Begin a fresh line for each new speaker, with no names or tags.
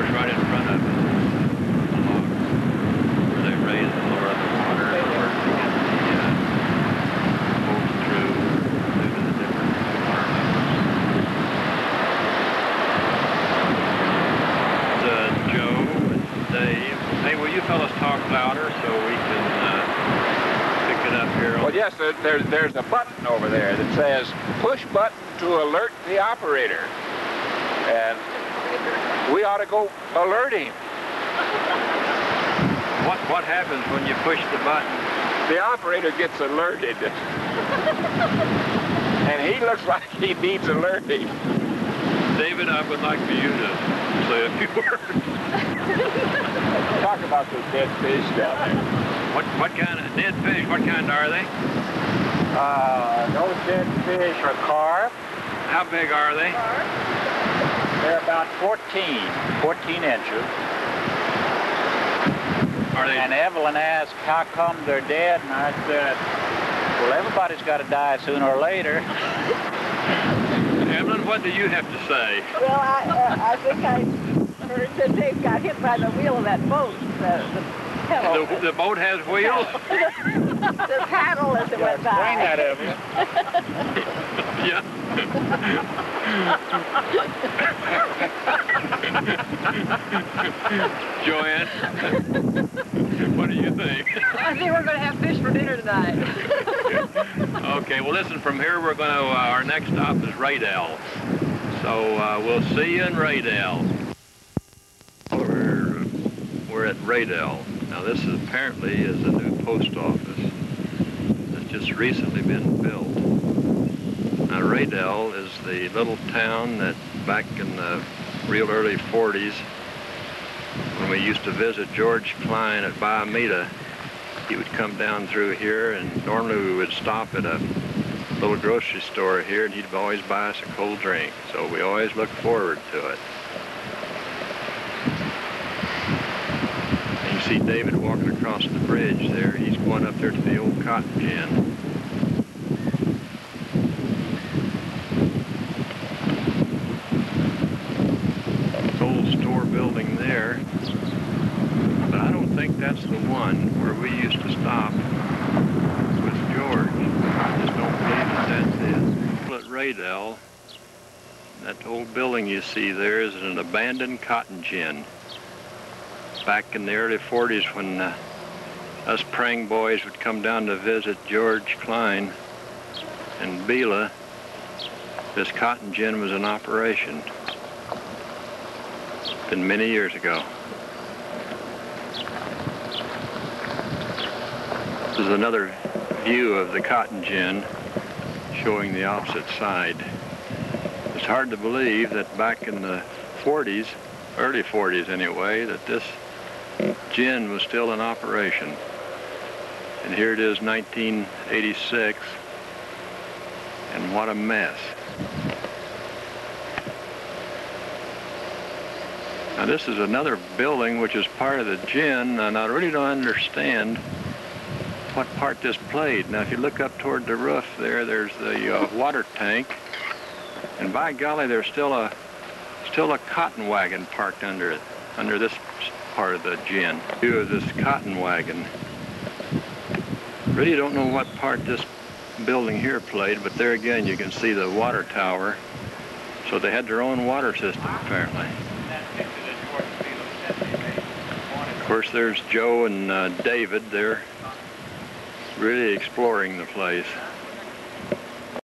course, right in front of us, the logs where they raise and lower the water in order to get the boats through due to the different water levels. Joe and Dave. Hey, will you fellas talk louder so we can pick it up here?
Well, yes, there's a button over there that says push button to alert the operator. And we ought to go alert him.
What happens when you push the button?
The operator gets alerted. And he looks like he needs alerting.
David, I would like for you to say a few words.
Talk about those dead fish down there.
What kind of dead fish? What kind are they?
Those dead fish are carp.
How big are they?
They're about 14 inches.
Are they?
And Evelyn asked, how come they're dead? And I said, well, everybody's got to die sooner or later.
Evelyn, what do you have to say?
Well, I think I heard that Dave got hit by the wheel of that boat.
The boat has wheels?
The paddle as it went by.
Explain that, Evelyn.
Yeah. Joanne, what do you think?
I think we're going to have fish for dinner tonight.
Okay, well listen, from here we're going to, our next stop is Raydell. So we'll see you in Raydell. We're at Raydell. Now this is apparently is a new post office that's just recently been built. Now Raydell is the little town that back in the real early 40s, when we used to visit George Klein at Biomeda, he would come down through here, and normally we would stop at a little grocery store here, and he'd always buy us a cold drink. So we always look forward to it. And you see David walking across the bridge there. He's going up there to the old cotton gin. Old store building there, but I don't think that's the one where we used to stop with George. I just don't believe that that's it. At Raydell, that old building you see there is an abandoned cotton gin. Back in the early 40s when us Prange boys would come down to visit George Klein and Bela, this cotton gin was in operation. Been many years ago. This is another view of the cotton gin showing the opposite side. It's hard to believe that back in the 40s, early 40s anyway, that this gin was still in operation. And here it is, 1986, and what a mess. Now this is another building which is part of the gin, and I really don't understand what part this played. Now if you look up toward the roof there, there's the water tank, and by golly, there's still a cotton wagon parked under it, under this part of the gin. View of this cotton wagon. Really don't know what part this building here played, but there again you can see the water tower. So they had their own water system apparently. Of course, there's Joe and David. They're really exploring the place.